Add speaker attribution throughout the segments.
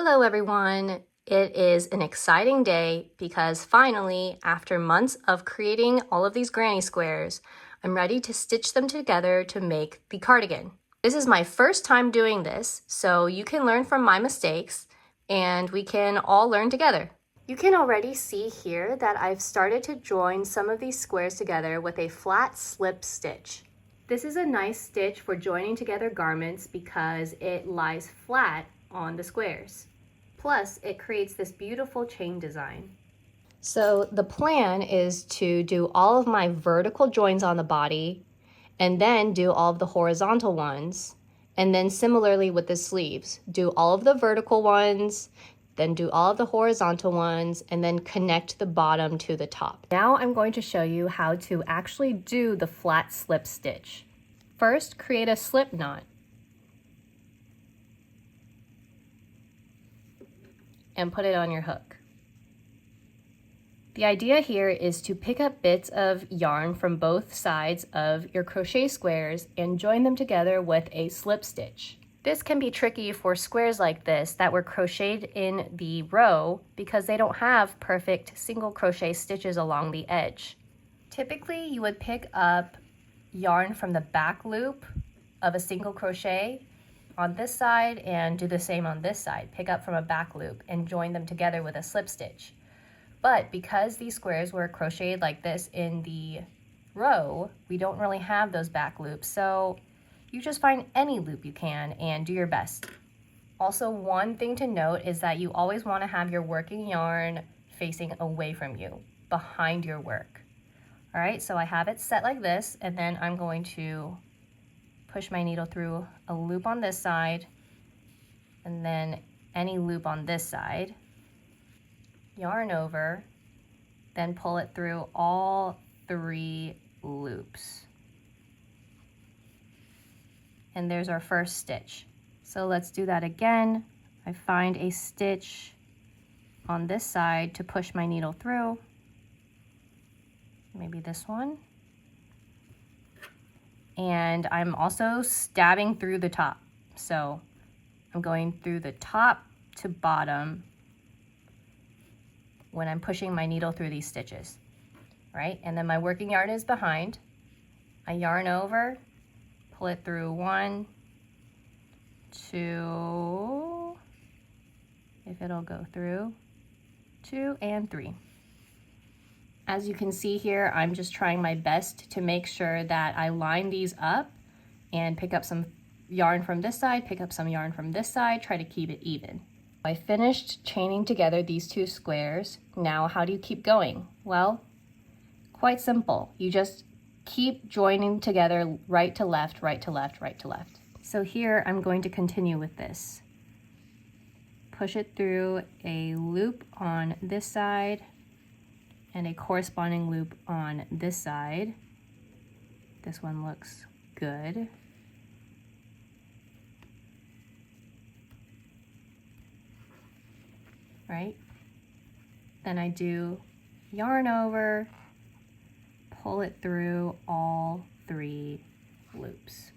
Speaker 1: Hello everyone! It is an exciting day because finally, after months of creating all of these granny squares, I'm ready to stitch them together to make the cardigan. This is my first time doing this, so you can learn from my mistakes and we can all learn together. You can already see here that I've started to join some of these squares together with a flat slip stitch. This is a nice stitch for joining together garments because it lies flat on the squares. Plus, it creates this beautiful chain design. So the plan is to do all of my vertical joins on the body and then do all of the horizontal ones. And then similarly with the sleeves, do all of the vertical ones, then do all of the horizontal ones, and then connect the bottom to the top. Now I'm going to show you how to actually do the flat slip stitch. First, create a slip knot. And put it on your hook. The idea here is to pick up bits of yarn from both sides of your crochet squares and join them together with a slip stitch. This can be tricky for squares like this that were crocheted in the row because they don't have perfect single crochet stitches along the edge. Typically, you would pick up yarn from the back loop of a single crochet on this side and do the same on this side. Pick up from a back loop and join them together with a slip stitch. But because these squares were crocheted like this in the row, we don't really have those back loops, so you just find any loop you can and do your best. Also, one thing to note is that you always want to have your working yarn facing away from you, behind your work. All right, so I have it set like this, and then I'm going to push my needle through a loop on this side, and then any loop on this side, yarn over, then pull it through all 3 loops. And there's our first stitch. So let's do that again. I find a stitch on this side to push my needle through. Maybe this one. And I'm also stabbing through the top. So I'm going through the top to bottom when I'm pushing my needle through these stitches, right? And then my working yarn is behind. I yarn over, pull it through 1, 2, if it'll go through, 2 and 3. As you can see here, I'm just trying my best to make sure that I line these up and pick up some yarn from this side, pick up some yarn from this side, try to keep it even. I finished chaining together these 2 squares. Now, how do you keep going? Well, quite simple. You just keep joining together right to left, right to left, right to left. So here I'm going to continue with this. Push it through a loop on this side and a corresponding loop on this side. This one looks good. Right? Then I do yarn over, pull it through all 3 loops.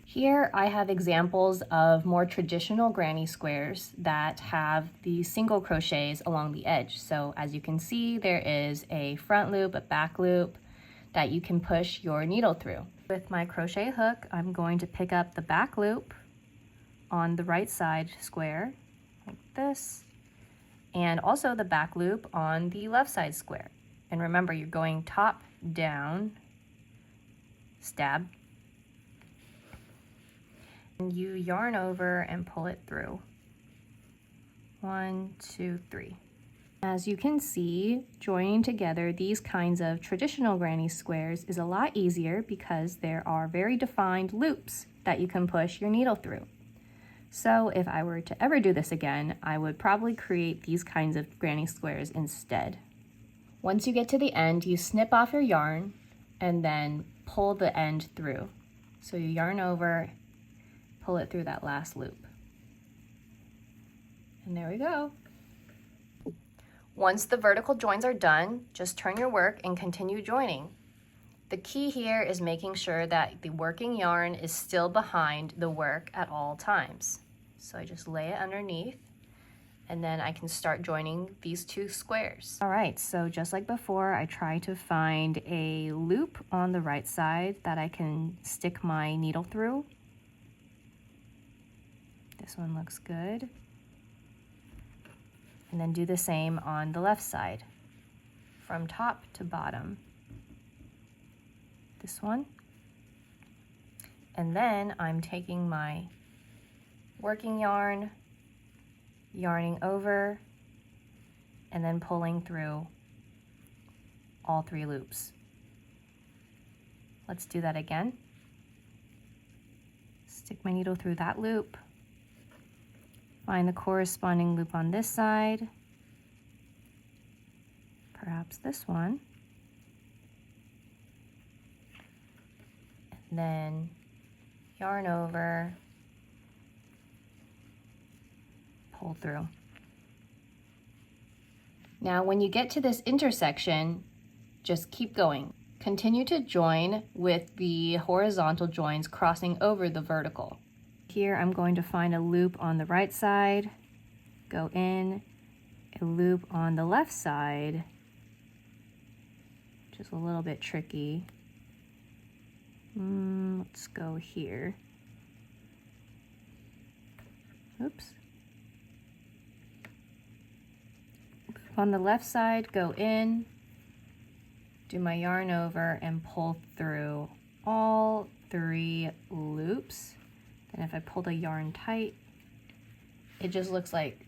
Speaker 1: Here I have examples of more traditional granny squares that have the single crochets along the edge. So as you can see, there is a front loop, a back loop that you can push your needle through. With my crochet hook, I'm going to pick up the back loop on the right side square, like this, and also the back loop on the left side square. And remember, you're going top down, stab, and you yarn over and pull it through. 1, 2, 3. As you can see, joining together these kinds of traditional granny squares is a lot easier because there are very defined loops that you can push your needle through. So if I were to ever do this again, I would probably create these kinds of granny squares instead. Once you get to the end, you snip off your yarn and then pull the end through. So you yarn over, pull it through that last loop. And there we go. Once the vertical joins are done, just turn your work and continue joining. The key here is making sure that the working yarn is still behind the work at all times. So I just lay it underneath and then I can start joining these two squares. All right, so just like before, I try to find a loop on the right side that I can stick my needle through. This one looks good. And then do the same on the left side, from top to bottom. This one. And then I'm taking my working yarn, yarning over, and then pulling through all 3 loops. Let's do that again. Stick my needle through that loop, find the corresponding loop on this side, perhaps this one, and then yarn over, pull through. Now when you get to this intersection, just keep going. Continue to join with the horizontal joins crossing over the vertical. Here I'm going to find a loop on the right side, go in, a loop on the left side, which is a little bit tricky. Let's go here. Oops. On the left side, go in, do my yarn over, and pull through all 3 loops. And if I pull the yarn tight, it just looks like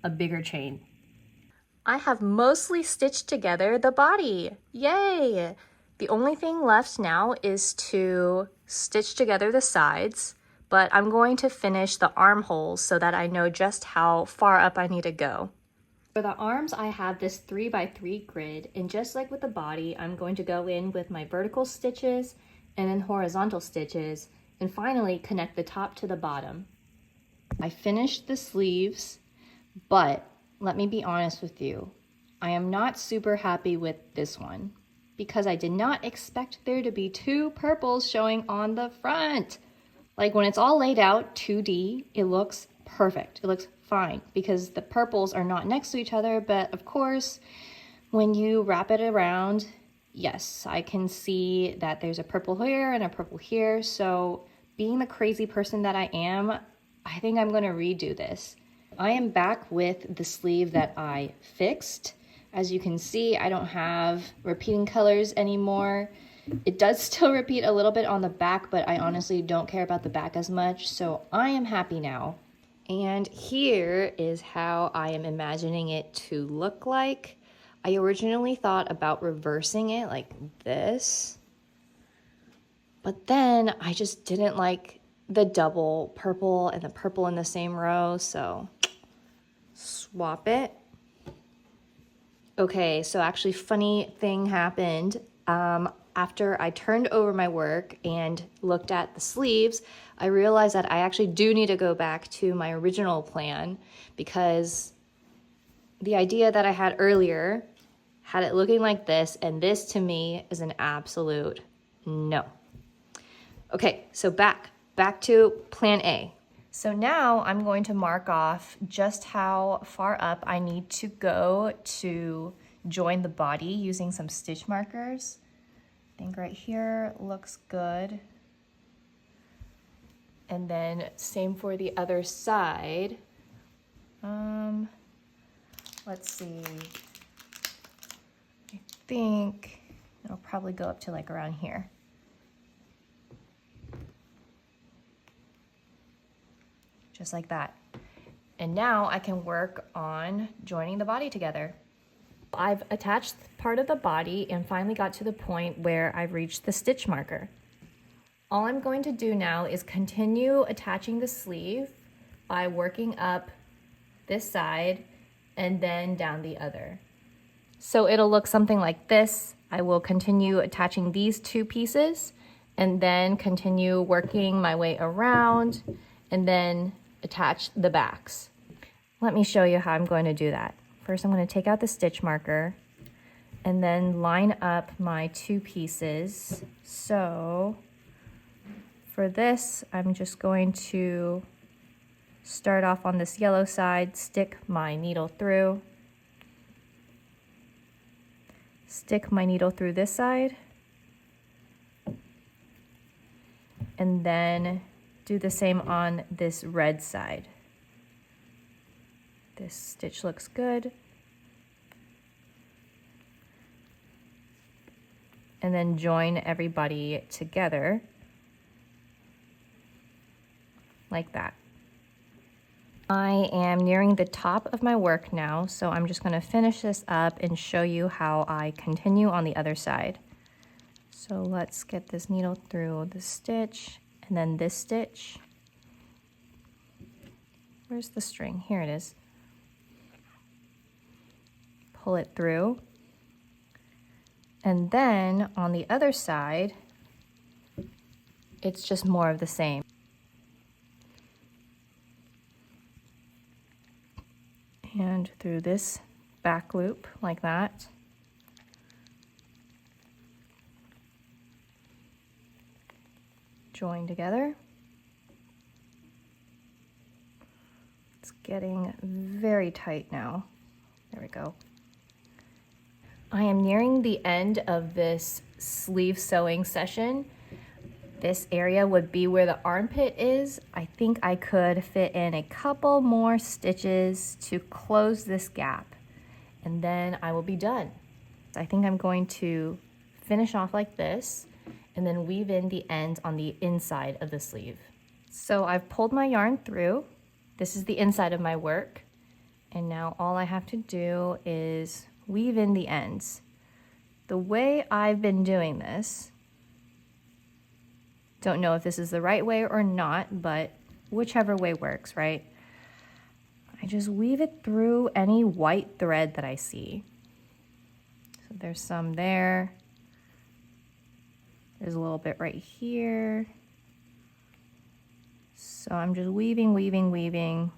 Speaker 1: a bigger chain. I have mostly stitched together the body. Yay! The only thing left now is to stitch together the sides, but I'm going to finish the armholes so that I know just how far up I need to go. For the arms, I have this 3x3 grid, and just like with the body, I'm going to go in with my vertical stitches and then horizontal stitches, and finally connect the top to the bottom. I finished the sleeves, but let me be honest with you. I am not super happy with this one because I did not expect there to be 2 purples showing on the front. Like when it's all laid out 2D, it looks perfect. It looks fine because the purples are not next to each other, but of course, when you wrap it around, yes, I can see that there's a purple here and a purple here. So being the crazy person that I am, I think I'm gonna redo this. I am back with the sleeve that I fixed. As you can see, I don't have repeating colors anymore. It does still repeat a little bit on the back, but I honestly don't care about the back as much, so I am happy now. And here is how I am imagining it to look like. I originally thought about reversing it like this, but then I just didn't like the double purple and the purple in the same row, so swap it. Okay, so actually funny thing happened. After I turned over my work and looked at the sleeves, I realized that I actually do need to go back to my original plan because the idea that I had earlier had it looking like this, and this to me is an absolute no. Okay, so back to plan A. So now I'm going to mark off just how far up I need to go to join the body using some stitch markers. I think right here looks good. And then same for the other side. Let's see. I think it'll probably go up to like around here. Just like that. And now I can work on joining the body together. I've attached part of the body and finally got to the point where I've reached the stitch marker. All I'm going to do now is continue attaching the sleeve by working up this side and then down the other. So it'll look something like this. I will continue attaching these 2 pieces and then continue working my way around and then attach the backs. Let me show you how I'm going to do that. First, I'm going to take out the stitch marker and then line up my 2 pieces. So for this, I'm just going to Start off on this yellow side, stick my needle through. Stick my needle through this side. And then do the same on this red side. This stitch looks good. And then join everybody together like that. I am nearing the top of my work now, so I'm just going to finish this up and show you how I continue on the other side. So let's get this needle through the stitch and then this stitch. Where's the string? Here it is. Pull it through. And then on the other side, it's just more of the same. And through this back loop like that. Join together. It's getting very tight now. There we go. I am nearing the end of this sleeve sewing session. This area would be where the armpit is. I think I could fit in a couple more stitches to close this gap, and then I will be done. I think I'm going to finish off like this and then weave in the ends on the inside of the sleeve. So I've pulled my yarn through. This is the inside of my work. And now all I have to do is weave in the ends. The way I've been doing this, don't know if this is the right way or not, but whichever way works, right? I just weave it through any white thread that I see. So there's some there. There's a little bit right here. So I'm just weaving, weaving, weaving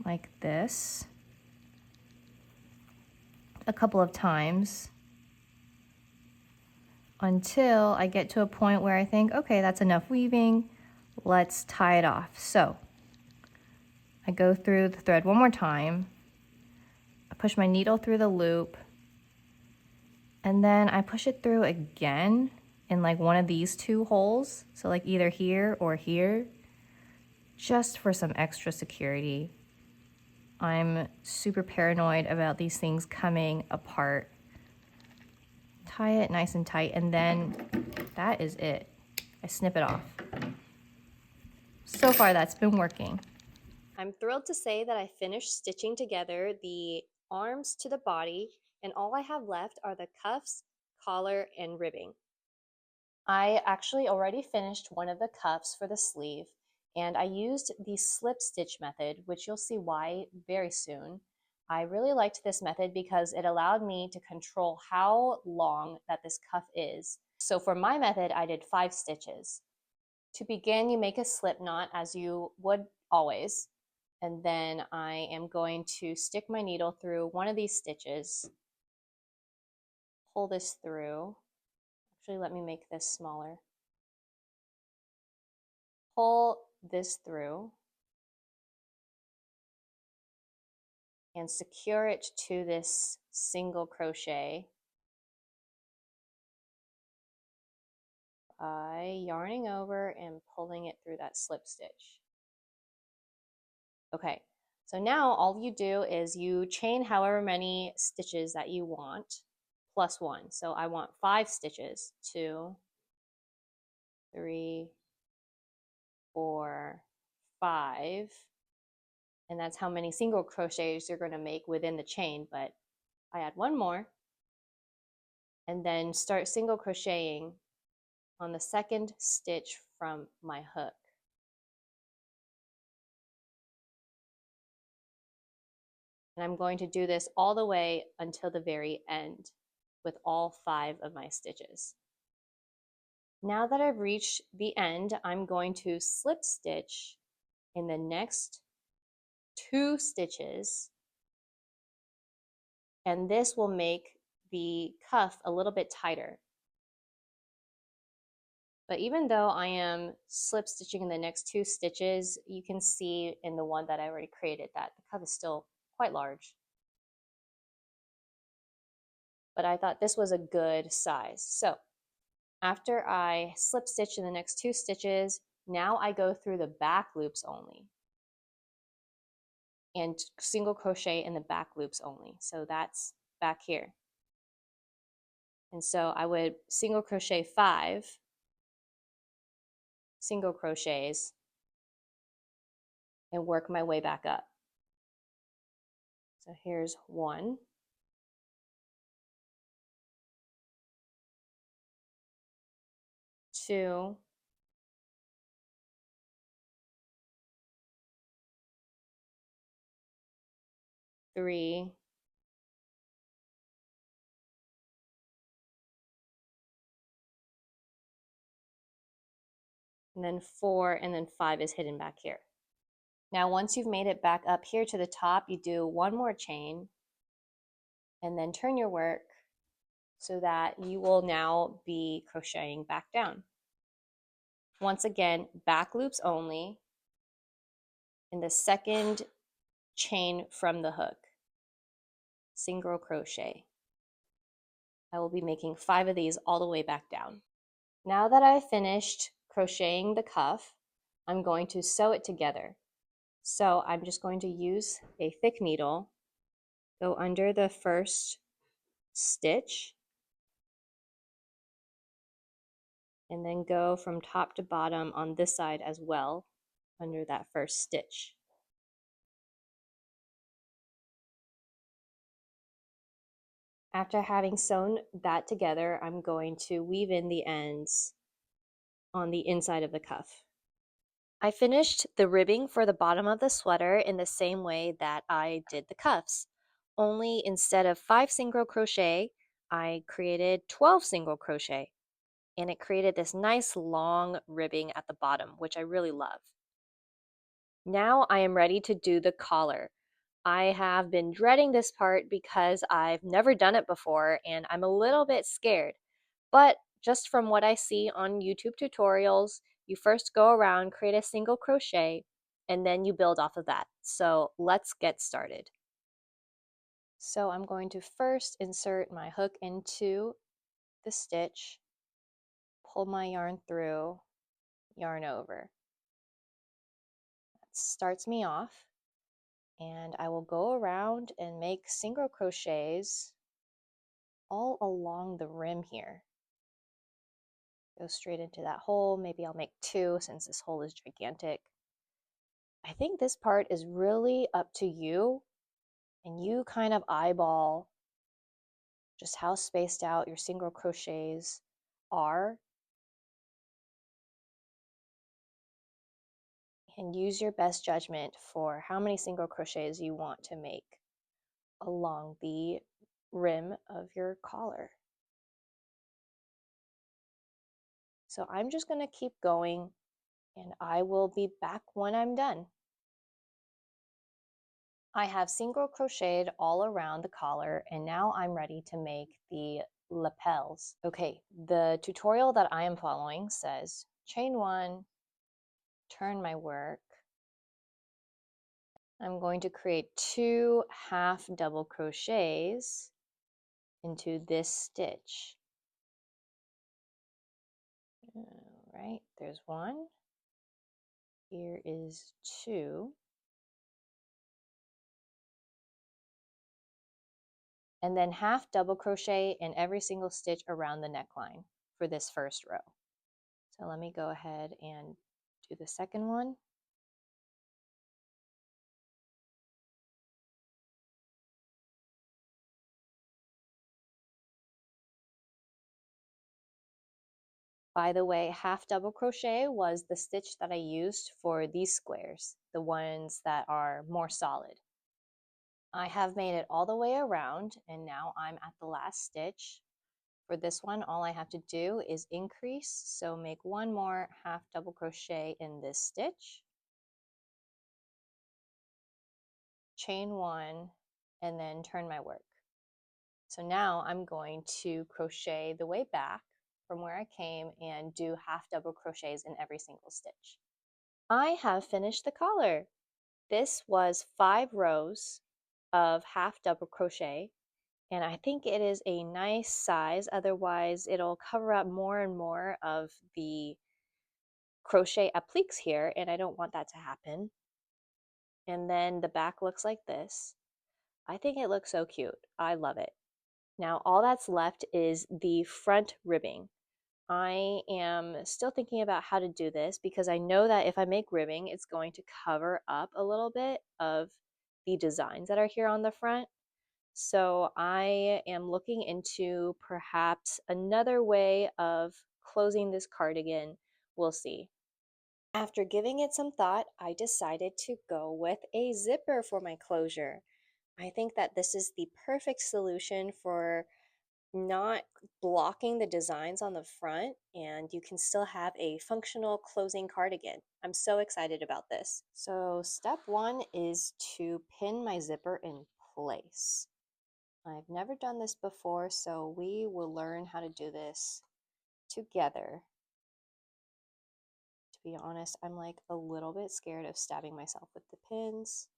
Speaker 1: like this a couple of times until I get to a point where I think, okay, that's enough weaving, let's tie it off. So I go through the thread one more time, I push my needle through the loop, and then I push it through again in like one of these two holes, so like either here or here, just for some extra security. I'm super paranoid about these things coming apart. Tie it nice and tight, and then that is it. I snip it off. So far, that's been working. I'm thrilled to say that I finished stitching together the arms to the body, and all I have left are the cuffs, collar, and ribbing. I actually already finished one of the cuffs for the sleeve, and I used the slip stitch method, which you'll see why very soon. I really liked this method because it allowed me to control how long that this cuff is. So for my method, I did 5 stitches. To begin, you make a slip knot as you would always, and then I am going to stick my needle through one of these stitches, pull this through. Actually, let me make this smaller. Pull this through and secure it to this single crochet by yarning over and pulling it through that slip stitch. Okay, so now all you do is you chain however many stitches that you want, plus 1. So I want 5 stitches, 2, 3, 4, 5, and that's how many single crochets you're going to make within the chain, but I add 1 more, and then start single crocheting on the second stitch from my hook. And I'm going to do this all the way until the very end with all 5 of my stitches. Now that I've reached the end, I'm going to slip stitch in the next 2 stitches, and this will make the cuff a little bit tighter. But even though I am slip stitching in the next 2 stitches, you can see in the one that I already created that the cuff is still quite large. But I thought this was a good size. So after I slip stitch in the next 2 stitches, now I go through the back loops only and single crochet in the back loops only. So that's back here. And so I would single crochet 5 single crochets and work my way back up. So here's 1, 2, 3, 4, and then 5 is hidden back here. Now once you've made it back up here to the top, you do 1 more chain and then turn your work so that you will now be crocheting back down. Once again, back loops only in the second chain from the hook, single crochet. I will be making 5 of these all the way back down. Now that I've finished crocheting the cuff, I'm going to sew it together. So I'm just going to use a thick needle, go under the first stitch, and then go from top to bottom on this side as well under that first stitch. After having sewn that together, I'm going to weave in the ends on the inside of the cuff. I finished the ribbing for the bottom of the sweater in the same way that I did the cuffs. Only instead of 5 single crochet, I created 12 single crochet. And it created this nice long ribbing at the bottom, which I really love. Now I am ready to do the collar. I have been dreading this part because I've never done it before and I'm a little bit scared. But just from what I see on YouTube tutorials, you first go around, create a single crochet, and then you build off of that. So let's get started. So I'm going to first insert my hook into the stitch, pull my yarn through, yarn over. That starts me off, and I will go around and make single crochets all along the rim here. Go straight into that hole. Maybe I'll make 2 since this hole is gigantic. I think this part is really up to you, and you kind of eyeball just how spaced out your single crochets are and use your best judgment for how many single crochets you want to make along the rim of your collar. So I'm just going to keep going and I will be back when I'm done. I have single crocheted all around the collar and now I'm ready to make the lapels. Okay, the tutorial that I am following says chain 1, turn my work. I'm going to create 2 half double crochets into this stitch. All right, there's 1. Here is 2. And then half double crochet in every single stitch around the neckline for this first row. So let me go ahead and do the second one. By the way, half double crochet was the stitch that I used for these squares, the ones that are more solid. I have made it all the way around and now I'm at the last stitch. For this one, all I have to do is increase, so make 1 more half double crochet in this stitch, chain 1, and then turn my work. So now I'm going to crochet the way back from where I came and do half double crochets in every single stitch. I have finished the collar. This was 5 rows of half double crochet, and I think it is a nice size, otherwise it'll cover up more and more of the crochet appliques here, and I don't want that to happen. And then the back looks like this. I think it looks so cute. I love it. Now all that's left is the front ribbing. I am still thinking about how to do this because I know that if I make ribbing, it's going to cover up a little bit of the designs that are here on the front. So I am looking into perhaps another way of closing this cardigan. We'll see. After giving it some thought, I decided to go with a zipper for my closure. I think that this is the perfect solution for not blocking the designs on the front, and you can still have a functional closing cardigan. I'm so excited about this. So step 1 is to pin my zipper in place. I've never done this before, so we will learn how to do this together. To be honest, I'm like a little bit scared of stabbing myself with the pins.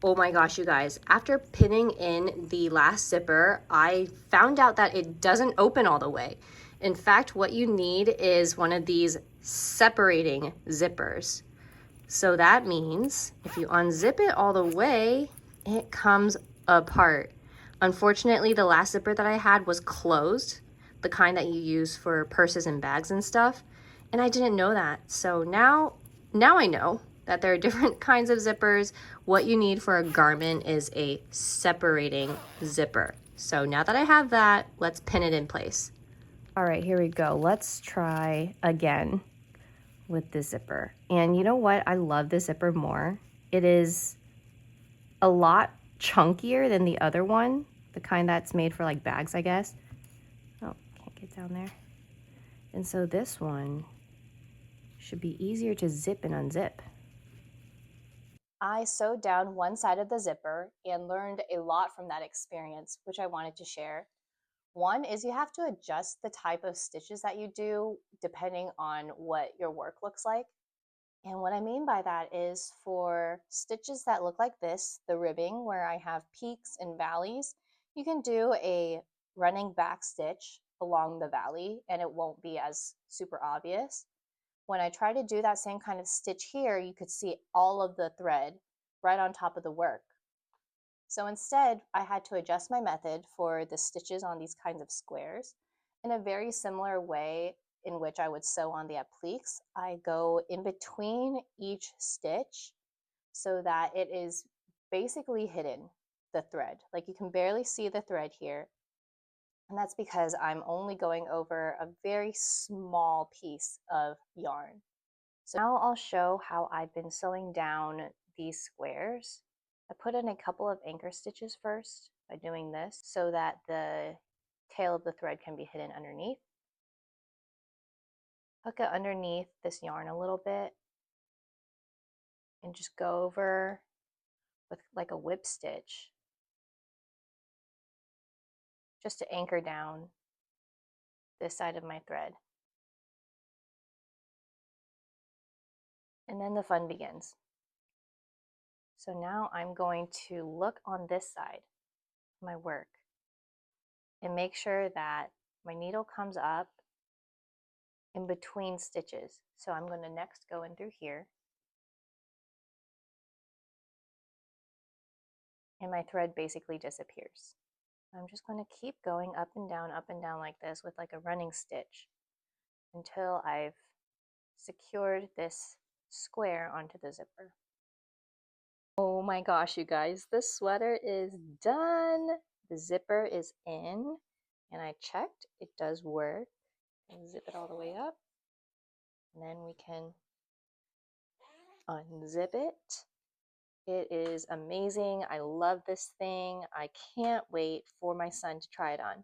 Speaker 1: Oh my gosh, you guys, after pinning in the last zipper, I found out that it doesn't open all the way. In fact, what you need is one of these separating zippers. So that means if you unzip it all the way, it comes apart. Unfortunately, the last zipper that I had was closed, the kind that you use for purses and bags and stuff, and I didn't know that. So now I know that there are different kinds of zippers. What you need for a garment is a separating zipper. So now that I have that, let's pin it in place. All right, here we go. Let's try again with the zipper. And you know what? I love the zipper more. It is a lot chunkier than the other one, the kind that's made for like bags, I guess. Oh, can't get down there. And so this one should be easier to zip and unzip. I sewed down one side of the zipper and learned a lot from that experience, which I wanted to share. One is you have to adjust the type of stitches that you do depending on what your work looks like. And what I mean by that is for stitches that look like this, the ribbing where I have peaks and valleys, you can do a running back stitch along the valley and it won't be as super obvious. When I try to do that same kind of stitch here, you could see all of the thread right on top of the work. So instead, I had to adjust my method for the stitches on these kinds of squares in a very similar way in which I would sew on the appliques. I go in between each stitch so that it is basically hidden, the thread. Like you can barely see the thread here. And that's because I'm only going over a very small piece of yarn. So now I'll show how I've been sewing down these squares. I put in a couple of anchor stitches first by doing this so that the tail of the thread can be hidden underneath. Hook it underneath this yarn a little bit and just go over with like a whip stitch just to anchor down this side of my thread. And then the fun begins. So now I'm going to look on this side of my work and make sure that my needle comes up in between stitches. So I'm going to next go in through here. And my thread basically disappears. I'm just going to keep going up and down like this with like a running stitch until I've secured this square onto the zipper. Oh my gosh, you guys, the sweater is done. The zipper is in and I checked, it does work. And zip it all the way up and then we can unzip it. It is amazing. I love this thing. I can't wait for my son to try it on.